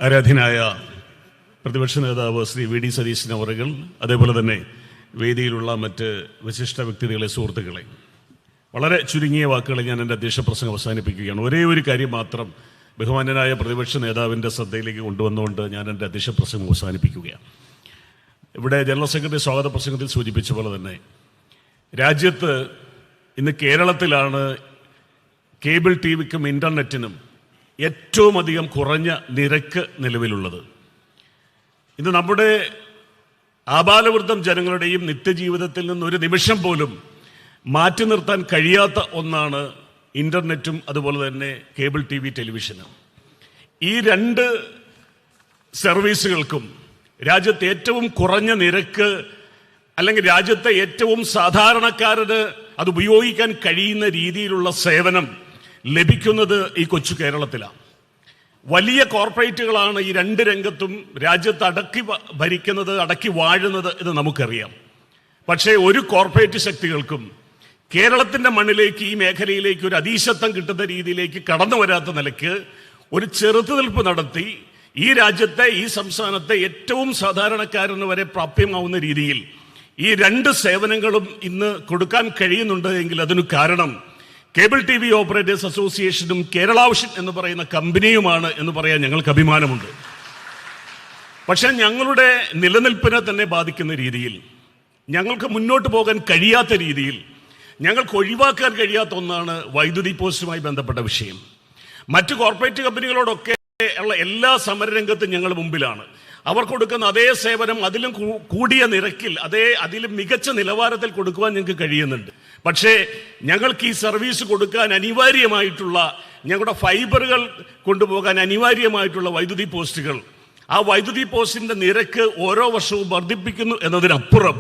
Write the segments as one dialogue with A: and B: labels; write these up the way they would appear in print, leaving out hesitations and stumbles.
A: ആരാധ്യനായ പ്രതിപക്ഷ നേതാവ് ശ്രീ വി ഡി സതീശൻ അവറുകൾ, അതേപോലെ തന്നെ വേദിയിലുള്ള മറ്റ് വിശിഷ്ട വ്യക്തികളെ, സുഹൃത്തുക്കളെ, വളരെ ചുരുങ്ങിയ വാക്കുകളെ ഞാൻ എൻ്റെ അധ്യക്ഷ പ്രസംഗം അവസാനിപ്പിക്കുകയാണ്. ഒരേ ഒരു കാര്യം മാത്രം ബഹുമാന്യനായ പ്രതിപക്ഷ നേതാവിൻ്റെ ശ്രദ്ധയിലേക്ക് കൊണ്ടുവന്നുകൊണ്ട് ഞാൻ എൻ്റെ അധ്യക്ഷ പ്രസംഗം അവസാനിപ്പിക്കുകയാണ്. ഇവിടെ ജനറൽ സെക്രട്ടറി സ്വാഗത പ്രസംഗത്തിൽ സൂചിപ്പിച്ച പോലെ തന്നെ രാജ്യത്ത് ഇന്ന് കേരളത്തിലാണ് കേബിൾ ടി വിക്കും ഇൻ്റർനെറ്റിനും ഏറ്റവും അധികം കുറഞ്ഞ നിരക്ക് നിലവിലുള്ളത്. ഇന്ന് നമ്മുടെ ആബാലവൃദ്ധം ജനങ്ങളുടെയും നിത്യജീവിതത്തിൽ നിന്ന് ഒരു നിമിഷം പോലും മാറ്റി നിർത്താൻ കഴിയാത്ത ഒന്നാണ് ഇൻ്റർനെറ്റും അതുപോലെ തന്നെ കേബിൾ ടി വി, ടെലിവിഷനും. ഈ രണ്ട് സർവീസുകൾക്കും രാജ്യത്തെ ഏറ്റവും കുറഞ്ഞ നിരക്ക്, അല്ലെങ്കിൽ രാജ്യത്തെ ഏറ്റവും സാധാരണക്കാരന് അത് ഉപയോഗിക്കാൻ കഴിയുന്ന രീതിയിലുള്ള സേവനം ലഭിക്കുന്നത് ഈ കൊച്ചു കേരളത്തിലാണ്. വലിയ കോർപ്പറേറ്റുകളാണ് ഈ രണ്ട് രംഗത്തും രാജ്യത്ത് അടക്കി ഭരിക്കുന്നത്, അടക്കി വാഴുന്നത് എന്ന് നമുക്കറിയാം. പക്ഷേ ഒരു കോർപ്പറേറ്റ് ശക്തികൾക്കും കേരളത്തിൻ്റെ മണ്ണിലേക്ക്, ഈ മേഖലയിലേക്ക് ഒരു അധീശത്വം കിട്ടുന്ന രീതിയിലേക്ക് കടന്നു വരാത്ത നിലയ്ക്ക് ഒരു ചെറുത്തുനിൽപ്പ് നടത്തി ഈ രാജ്യത്തെ, ഈ സംസ്ഥാനത്തെ ഏറ്റവും സാധാരണക്കാരന് വരെ പ്രാപ്യമാവുന്ന രീതിയിൽ ഈ രണ്ട് സേവനങ്ങളും ഇന്ന് കൊടുക്കാൻ കഴിയുന്നുണ്ട് എങ്കിൽ അതിനു കാരണം കേബിൾ ടി വി ഓപ്പറേറ്റേഴ്സ് അസോസിയേഷനും കേരള വിഷൻ എന്ന് പറയുന്ന കമ്പനിയുമാണ് എന്ന് പറയാൻ ഞങ്ങൾക്ക് അഭിമാനമുണ്ട്. പക്ഷെ ഞങ്ങളുടെ നിലനിൽപ്പിനെ തന്നെ ബാധിക്കുന്ന രീതിയിൽ, ഞങ്ങൾക്ക് മുന്നോട്ട് പോകാൻ കഴിയാത്ത രീതിയിൽ, ഞങ്ങൾക്ക് ഒഴിവാക്കാൻ കഴിയാത്ത ഒന്നാണ് വൈദ്യുതി പോസ്റ്റുമായി ബന്ധപ്പെട്ട വിഷയം. മറ്റ് കോർപ്പറേറ്റ് കമ്പനികളോടൊക്കെ ഉള്ള എല്ലാ സമരരംഗത്തും ഞങ്ങൾ മുമ്പിലാണ്. അവർ കൊടുക്കുന്ന അതേ സേവനം അതിലും കൂടിയ നിരക്കിൽ, അതിലും മികച്ച നിലവാരത്തിൽ കൊടുക്കുവാൻ ഞങ്ങൾക്ക് കഴിയുന്നുണ്ട്. പക്ഷേ ഞങ്ങൾക്ക് ഈ സർവീസ് കൊടുക്കാൻ അനിവാര്യമായിട്ടുള്ള, ഞങ്ങളുടെ ഫൈബറുകൾ കൊണ്ടുപോകാൻ അനിവാര്യമായിട്ടുള്ള വൈദ്യുതി പോസ്റ്റുകൾ, ആ വൈദ്യുതി പോസ്റ്റിന്റെ നിരക്ക് ഓരോ വർഷവും വർദ്ധിപ്പിക്കുന്നു എന്നതിനപ്പുറം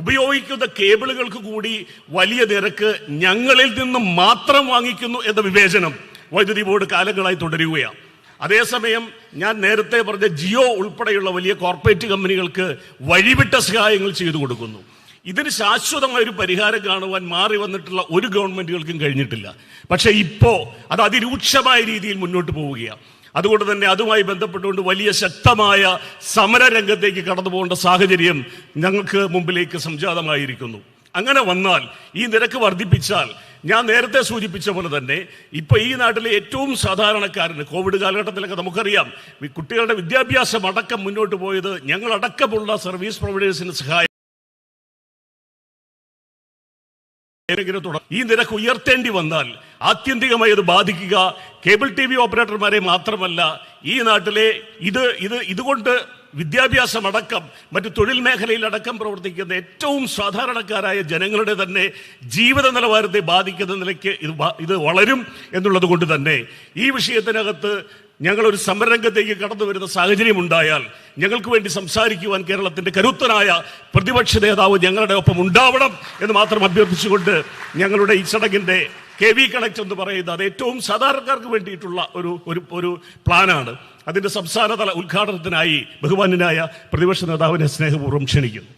A: ഉപയോഗിക്കുന്ന കേബിളുകൾക്ക് കൂടി വലിയ നിരക്ക് ഞങ്ങളിൽ നിന്നും മാത്രം വാങ്ങിക്കുന്നു എന്ന വിവേചനം വൈദ്യുതി ബോർഡ് കാലങ്ങളായി തുടരുകയാണ്. അതേസമയം ഞാൻ നേരത്തെ പറഞ്ഞ ജിയോ ഉൾപ്പെടെയുള്ള വലിയ കോർപ്പറേറ്റ് കമ്പനികൾക്ക് വഴിവിട്ട സഹായങ്ങൾ ചെയ്തു കൊടുക്കുന്നു. ഇതിന് ശാശ്വതമായൊരു പരിഹാരം കാണുവാൻ മാറി വന്നിട്ടുള്ള ഒരു ഗവൺമെന്റുകൾക്കും കഴിഞ്ഞിട്ടില്ല. പക്ഷേ ഇപ്പോൾ അത് അതിരൂക്ഷമായ രീതിയിൽ മുന്നോട്ട് പോവുകയാണ്. അതുകൊണ്ട് തന്നെ അതുമായി ബന്ധപ്പെട്ടുകൊണ്ട് വലിയ ശക്തമായ സമരരംഗത്തേക്ക് കടന്നു പോകേണ്ട സാഹചര്യം ഞങ്ങൾക്ക് മുമ്പിലേക്ക് സംജാതമായിരിക്കുന്നു. അങ്ങനെ വന്നാൽ, ഈ നിരക്ക് വർദ്ധിപ്പിച്ചാൽ, ഞാൻ നേരത്തെ സൂചിപ്പിച്ച പോലെ തന്നെ ഇപ്പൊ ഈ നാട്ടിലെ ഏറ്റവും സാധാരണക്കാരന് കോവിഡ് കാലഘട്ടത്തിലൊക്കെ നമുക്കറിയാം, കുട്ടികളുടെ വിദ്യാഭ്യാസം അടക്കം മുന്നോട്ട് പോയത് ഞങ്ങളടക്കമുള്ള സർവീസ് പ്രൊവൈഡേഴ്സിന് സഹായം. ഈ നിരക്ക് ഉയർത്തേണ്ടി വന്നാൽ ആത്യന്തികമായി അത് ബാധിക്കുക കേബിൾ ടി വി ഓപ്പറേറ്റർമാരെ മാത്രമല്ല, ഈ നാട്ടിലെ ഇതുകൊണ്ട് വിദ്യാഭ്യാസം അടക്കം മറ്റു തൊഴിൽ മേഖലയിലടക്കം പ്രവർത്തിക്കുന്ന ഏറ്റവും സാധാരണക്കാരായ ജനങ്ങളുടെ തന്നെ ജീവിത നിലവാരത്തെ ബാധിക്കുന്ന നിലയ്ക്ക് ഇത് വളരും എന്നുള്ളത് കൊണ്ട് തന്നെ ഈ വിഷയത്തിനകത്ത് ഞങ്ങളൊരു സമരരംഗത്തേക്ക് കടന്നു വരുന്ന സാഹചര്യം ഉണ്ടായാൽ ഞങ്ങൾക്ക് വേണ്ടി സംസാരിക്കുവാൻ കേരളത്തിന്റെ കരുത്തനായ പ്രതിപക്ഷ നേതാവ് ഞങ്ങളുടെ ഒപ്പം ഉണ്ടാവണം എന്ന് മാത്രം അഭ്യർത്ഥിച്ചുകൊണ്ട് ഞങ്ങളുടെ ഈ ചടങ്ങിന്റെ KV കണക്ട് എന്ന് പറയുന്നത് അത് ഏറ്റവും സാധാരണക്കാർക്ക് വേണ്ടിയിട്ടുള്ള ഒരു പ്ലാനാണ്. അതിന്റെ സംസ്ഥാനതല ഉദ്ഘാടനത്തിനായി ബഹുമാന്യനായ പ്രതിപക്ഷ നേതാവിനെ സ്നേഹപൂർവ്വം ക്ഷണിക്കുന്നു.